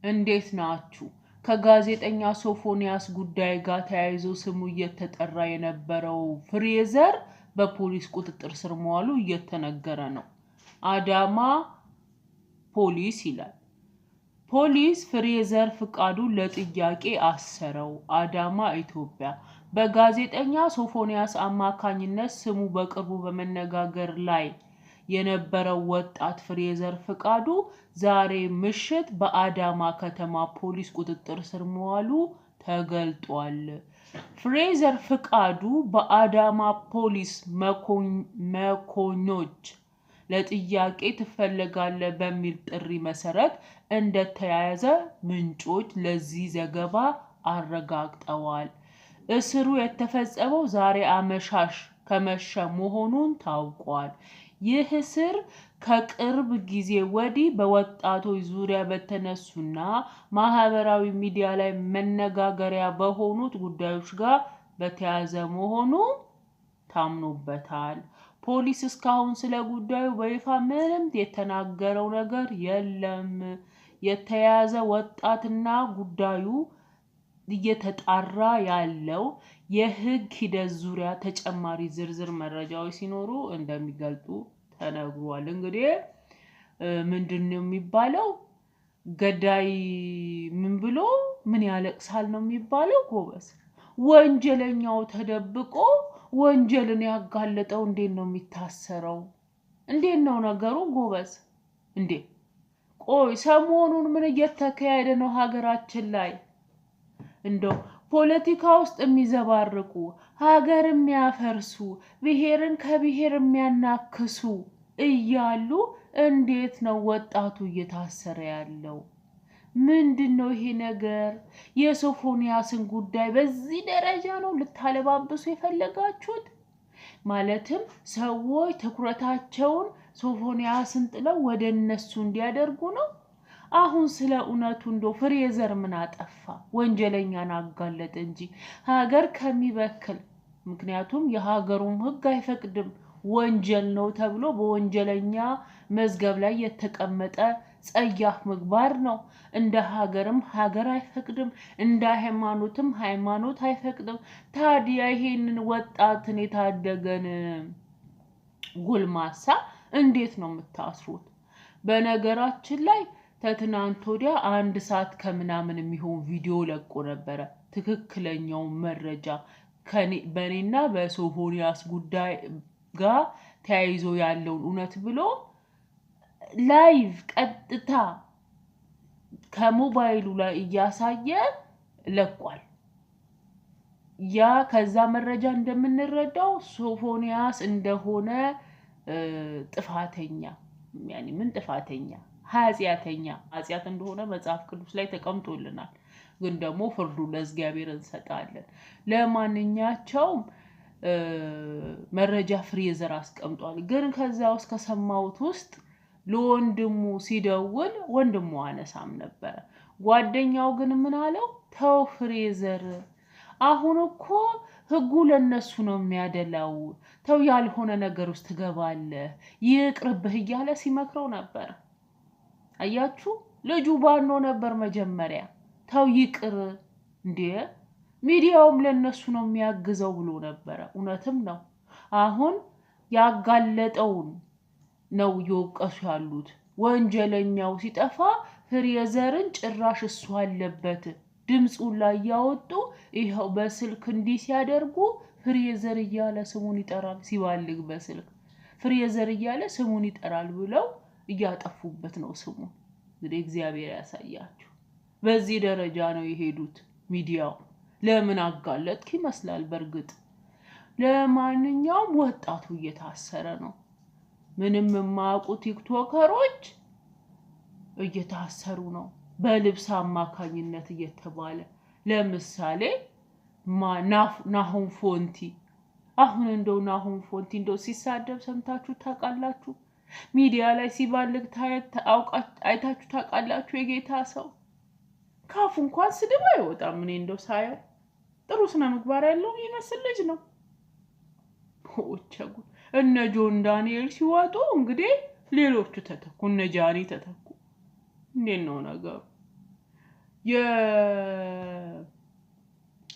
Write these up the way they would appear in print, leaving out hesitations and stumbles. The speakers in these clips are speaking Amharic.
እንዴት ናችሁ? ከጋዜጠኛ ሶፎንያስ ጉዳይ ጋር ተያይዞ ስሙ እየተጠራ የነበረው ፍሬዘር በፖሊስ ቁጥጥር ስር መዋሉ እየተነገረ ነው። አዳማ ፖሊስ ይላል። ፖሊስ ፍሬዘር ፍቃዱን ለጥያቄ አሰረው። አዳማ ኢትዮጵያ። በጋዜጠኛ ሶፎንያስ አማካኝነት ስሙ በቅርቡ በመነጋገር ላይ የነበረው ወጣት ፍሬዘር ፍቃዱ ዛሬ ምሽት በአዳማ ከተማ ፖሊስ ቁጥጥር ስር መዋሉ ተገልጧል። ፍሬዘር ፍቃዱ በአዳማ ፖሊስ መኮንኖች ለጥያቄ ትፈልጋለህ በሚል ጥሪ መሰረት እንደተያዘ ምንጮች ለዚህ ዘገባ አረጋግጠዋል። እስሩ የተፈጸመው ዛሬ አመሻሽ ከመሸ መሆኑን ታውቋል። ይህ እስር ከቅርብ ጊዜ ወዲህ በወጣቶች ዙሪያ በተነሱና ማህበራዊ ሚዲያ ላይ መነጋገሪያ በሆኑት ጉዳዮች ጋር በተያያዘ መሆኑ ታምኖበታል። ፖሊስ እስካሁን ስለ ጉዳዩ በይፋ ምንም የተናገረው ነገር የለም። የተያዘ ወጣትና ጉዳዩ እየተጣራ ያለው የህግ ሂደት ዙሪያ ተጨማሪ ዝርዝር መረጃዎች ሲኖሩ እንደሚገልጡ ተነግሯል። እንግዲህ ምንድነው የሚባለው? ገዳይ ምን ብሎ ምን ያለቅሳል ነው የሚባለው ጎበዝ። ወንጀለኛው ተደብቆ ወንጀልን ያጋለጠው እንዴት ነው የሚታሰረው? እንዴት ነው ነገሩ ጎበዝ? እንዴ ቆይ ሰሞኑን ምን እየተካሄደ ነው ሀገራችን ላይ? እንደው ፖለቲካ ውስጥ የሚዘባርቁ ሀገር የሚያፈርሱ ብሔርን ከብሔር የሚያናክሱ እያሉ እንዴት ነው ወጣቱ እየታሰረ ያለው? ምንድነው ይሄ ነገር? የሶፎንያስን ጉዳይ በዚህ ደረጃ ነው ልታለባብሱ የፈለጋችሁት? ማለትም ሰዎች ትኩረታቸውን ሶፎንያስን ጥለው ወደ እነሱ እንዲያደርጉ ነው? አሁን ስለ እውነቱ እንደው ፍሬዘር ምን አጠፋ? ወንጀለኛን አጋለጠ እንጂ ሀገር ከሚበክል። ምክንያቱም የሀገሩም ህግ አይፈቅድም። ወንጀል ነው ተብሎ በወንጀለኛ መዝገብ ላይ የተቀመጠ ጸያፍ ምግባር ነው። እንደ ሀገርም ሀገር አይፈቅድም፣ እንደ ሃይማኖትም ሃይማኖት አይፈቅድም። ታዲያ ይሄንን ወጣትን የታደገን ጎልማሳ እንዴት ነው የምታስሩት? በነገራችን ላይ ከትናንት ወዲያ 1 ሰዓት ከምናምን የሚሆን ቪዲዮ ለቆ ነበረ። ትክክለኛው መረጃ በኔና በሶፎንያስ ጉዳይ ጋር ተያይዞ ያለውን እውነት ብሎ ላይቭ ቀጥታ ከሞባይሉ ላይ እያሳየ ለቋል። ያ ከዛ መረጃ እንደምንረዳው ሶፎንያስ እንደሆነ ጥፋተኛ ምን ጥፋተኛ ኃጢአተኛ እንደሆነ መጽሐፍ ቅዱስ ላይ ተቀምጦልናል። ግን ደግሞ ፍርዱ ለእግዚአብሔር እንሰጣለን። ለማንኛቸውም መረጃ ፍሬዘር አስቀምጧል። ግን ከዛ ውስጥ ከሰማሁት ውስጥ ለወንድሙ ሲደውል ወንድሙ አነሳም ነበር። ጓደኛው ግን ምን አለው? ተው ፍሬዘር፣ አሁን እኮ ህጉ ለነሱ ነው የሚያደላው። ተው ያልሆነ ነገር ውስጥ ትገባለህ፣ ይቅርብህ እያለ ሲመክረው ነበር። አያችሁ፣ ልጁ ባኖ ነበር መጀመሪያ። ተው ይቅር እንዴ ሚዲያውም ለነሱ ነው የሚያግዘው ብሎ ነበር። እውነትም ነው። አሁን ያጋለጠውን ነው እየወቀሱ ያሉት። ወንጀለኛው ሲጠፋ ፍሬዘርን ጭራሽ እሱ አለበት ድምጹን ላይ ያወጡ ይሄው በስልክ እንዲህ ሲያደርጉ ፍሬዘር እያለ ስሙን ይጠራል። ሲባልግ በስልክ ፍሬዘር እያለ ስሙን ይጠራል ብለው እያጠፉበት ነው ስሙን። እንግዲህ እግዚአብሔር ያሳያችሁ። በዚህ ደረጃ ነው የሄዱት ሚዲያው። ለምን አጋለጥክ ይመስላል በርግጥ። ለማንኛውም ወጣቱ እየታሰረ ነው። ምንም የማያውቁ ቲክቶከሮች እየታሰሩ ነው በልብስ አማካኝነት እየተባለ። ለምሳሌ ናሆም ፎንቲ። አሁን እንደው ናሆም ፎንቲ እንደው ሲሳደብ ሰምታችሁ ታውቃላችሁ? ሚዲያ ላይ ሲባልግ አይታችሁ ታውቃላችሁ? የጌታ ሰው ካፉ እንኳን ስድብ አይወጣም። እኔ እንደው ሳየው ጥሩ ስነ ምግባር ያለው ይመስል ልጅ ነው። ኦቸጉ እነ ጆን ዳንኤል ሲወጡ እንግዲህ ሌሎቹ ተተኩ። እነ ጃኒ ተተኩ። እንዴት ነው ነገሩ?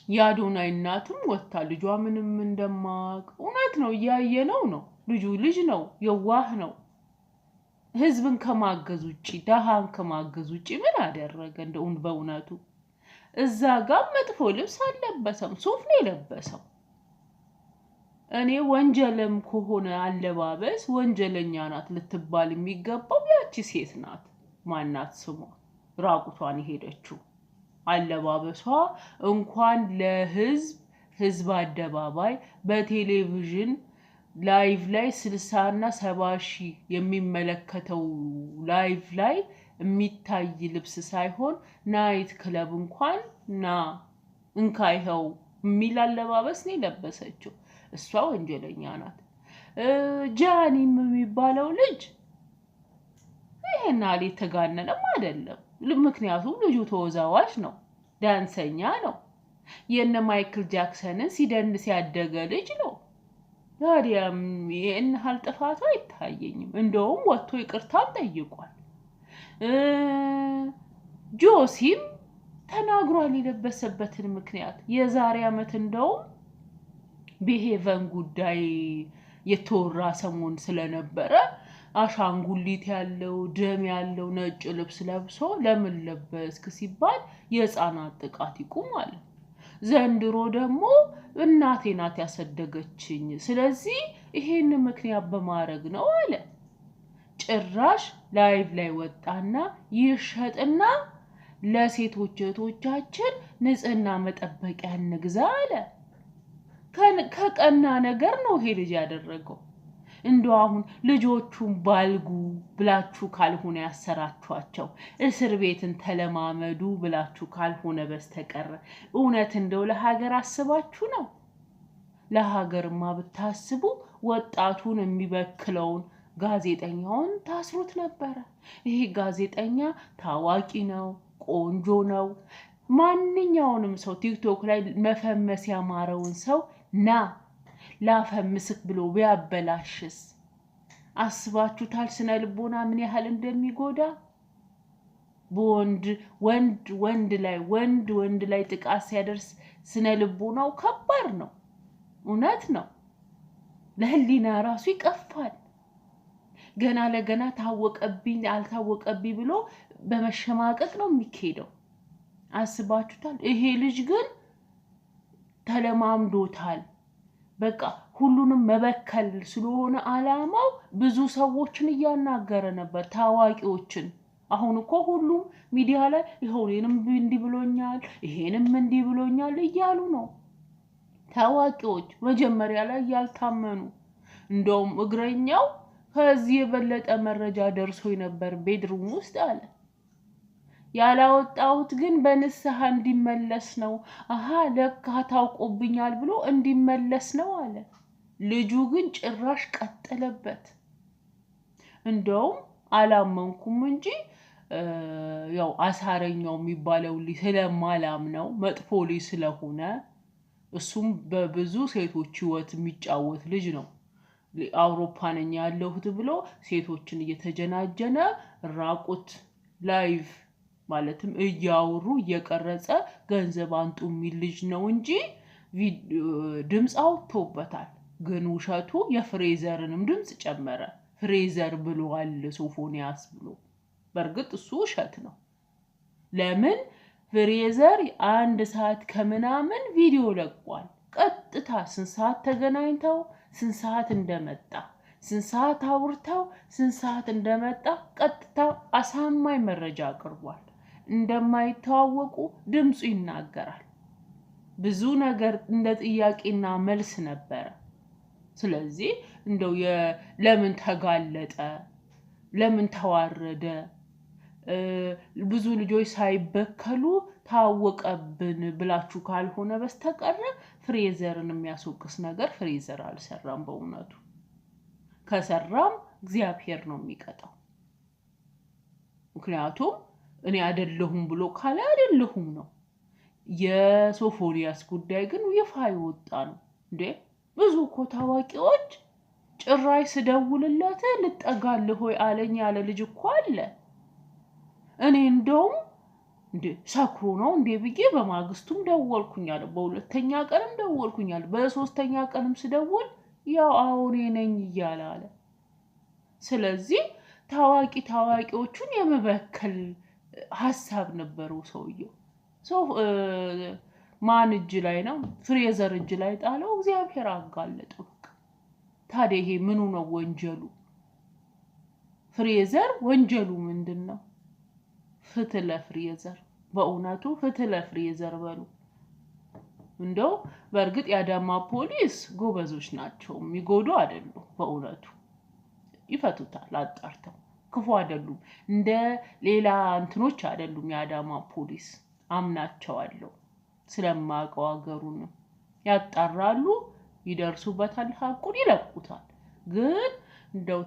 የአዶናይ እናትም ወጣ ልጇ ምንም እንደማቅ እውነት ነው ያየነው ነው ልጁ ልጅ ነው የዋህ ነው ህዝብን ከማገዝ ውጪ ደሃን ከማገዝ ውጪ ምን አደረገ እንደው በእውነቱ እዛ ጋር መጥፎ ልብስ አለበሰም ሱፍ ነው የለበሰው እኔ ወንጀልም ከሆነ አለባበስ ወንጀለኛ ናት ልትባል የሚገባው ያቺ ሴት ናት ማናት ስሟ ራቁቷን ሄደችው አለባበሷ እንኳን ለህዝብ አደባባይ በቴሌቪዥን ላይቭ ላይ 60 እና 70 ሺህ የሚመለከተው ላይቭ ላይ የሚታይ ልብስ ሳይሆን ናይት ክለብ እንኳን ና እንካይኸው የሚል አለባበስ ነው ለበሰችው እሷ ወንጀለኛ ናት ጃኒም የሚባለው ልጅ ይሄን አለ ተጋነነም አይደለም ምክንያቱም ልጁ ተወዛዋዥ ነው ዳንሰኛ ነው የነ ማይክል ጃክሰንን ሲደንስ ያደገ ልጅ ነው ታዲያም ይሄን ጥፋቱ አይታየኝም እንደውም ወጥቶ ይቅርታ ጠይቋል ጆሲም ተናግሯል የለበሰበትን ምክንያት የዛሬ አመት እንደውም በሄቨን ጉዳይ የተወራ ሰሞን ስለነበረ አሻንጉሊት ያለው ደም ያለው ነጭ ልብስ ለብሶ ለምን ለበስክ ሲባል የህፃናት ጥቃት ይቆማል ዘንድሮ ደግሞ እናቴ ናት ያሰደገችኝ ስለዚህ ይሄን ምክንያት በማድረግ ነው አለ ጭራሽ ላይቭ ላይ ወጣና ይሸጥና ለሴቶች እህቶቻችን ንጽህና መጠበቂያ እንግዛ አለ ከቀና ነገር ነው ይሄ ልጅ ያደረገው እንደው አሁን ልጆቹን ባልጉ ብላችሁ ካልሆነ ያሰራችኋቸው እስር ቤትን ተለማመዱ ብላችሁ ካልሆነ በስተቀር እውነት እንደው ለሀገር አስባችሁ ነው ለሀገርማ ብታስቡ ወጣቱን የሚበክለውን ጋዜጠኛውን ታስሩት ነበር ይሄ ጋዜጠኛ ታዋቂ ነው ቆንጆ ነው ማንኛውንም ሰው ቲክቶክ ላይ መፈመስ ያማረውን ሰው ና ላፈምስክ ብሎ ቢያበላሽስ አስባችሁታል ስነ ልቦና ምን ያህል እንደሚጎዳ ወንድ ላይ ጥቃት ሲያደርስ ስነ ልቦናው ከባድ ነው እውነት ነው ለህሊና ራሱ ይቀፋል ገና ለገና ታወቀብኝ አልታወቀብኝ ብሎ በመሸማቀቅ ነው የሚካሄደው አስባችሁታል ይሄ ልጅ ግን ተለማምዶታል በቃ ሁሉንም መበከል ስለሆነ አላማው ብዙ ሰዎችን ያናገረ ነበር ታዋቂዎችን አሁን እኮ ሁሉም ሚዲያ ላይ ይሄንም እንዲ ብሎኛል ይሄንም እንዲ ብሎኛል እያሉ ነው ታዋቂዎች መጀመሪያ ላይ ያልታመኑ እንደውም እግረኛው ከዚህ የበለጠ መረጃ ደርሶኝ ነበር ቤድሩም ውስጥ አለ ያላወጣሁት ግን በንስሐ እንዲመለስ ነው ለካ ታውቆብኛል ብሎ እንዲመለስ ነው አለ ልጁ ግን ጭራሽ ቀጠለበት እንደውም አላመንኩም እንጂ ያው አሳረኛው የሚባለው ስለማላም ነው መጥፎ ልጅ ስለሆነ እሱም በብዙ ሴቶች ህይወት የሚጫወት ልጅ ነው አውሮፓነኛ ያለሁት ብሎ ሴቶችን እየተጀናጀነ ራቁት ላይቭ ማለትም እያወሩ እየቀረጸ ገንዘብ አንጡ የሚል ልጅ ነው እንጂ ድምጽ አውጥቶበታል ግን ውሸቱ የፍሬዘርንም ድምጽ ጨመረ ፍሬዘር ብሏል ሶፎኒያስ ብሎ በርግጥ እሱ ውሸት ነው ለምን ፍሬዘር 1 ሰዓት ከምናምን ቪዲዮ ለቋል ቀጥታ ስንት ሰዓት ተገናኝተው ስንት ሰዓት እንደመጣ ስንት ሰዓት አውርተው ስንት ሰዓት እንደመጣ ቀጥታ አሳማኝ መረጃ አቅርቧል እንደማይተዋወቁ ድምጹ ይናገራል ብዙ ነገር እንደ ጥያቄና መልስ ነበር ስለዚህ እንደው ለምን ተጋለጠ ለምን ተዋረደ ብዙ ልጆች ሳይበከሉ ታወቀብን ብላችሁ ካልሆነ በስተቀር ፍሬዘርን የሚያስወቅስ ነገር ፍሬዘር አልሰራም በእውነቱ ከሰራም እግዚአብሔር ነው የሚቀጣው ምክንያቱም እኔ አይደለሁም ብሎ ካለ አይደለሁም ነው የሶፎኒያስ ጉዳይ ግን ይፋ ይወጣ ነው እንዴ ብዙ እኮ ታዋቂዎች ጭራይ ስደውልለት ልጠጋልህ ሆይ አለኝ ያለ ልጅ እኮ አለ እኔ እንደውም እንዴ ሰክሮ ነው እንዴ ብዬ በማግስቱም ደወልኩኛል በሁለተኛ ቀንም ደወልኩኛል በሶስተኛ ቀንም ስደውል ያው አሁን ነኝ እያለ አለ ስለዚህ ታዋቂዎቹን የመበከል ሐሳብ ነበረው ሰውየው ሰው ማን እጅ ላይ ነው ፍሬዘር እጅ ላይ ጣለው እግዚአብሔር አጋለጠው ታዲያ ይሄ ምኑ ነው ወንጀሉ ፍሬዘር ወንጀሉ ምንድነው ፍትህ ለፍሬዘር በእውነቱ ፍትህ ለፍሬዘር በሉ እንደው በርግጥ ያዳማ ፖሊስ ጎበዞች ናቸው የሚጎዱ አይደሉም በእውነቱ ይፈቱታል አጣርተው ክፉ አይደሉም እንደ ሌላ እንትኖች አይደሉም ያዳማ ፖሊስ አምናቸዋለሁ ስለማቀው አገሩን ያጣራሉ ይደርሱበታል ሐቁን ይለቁታል ግን እንደው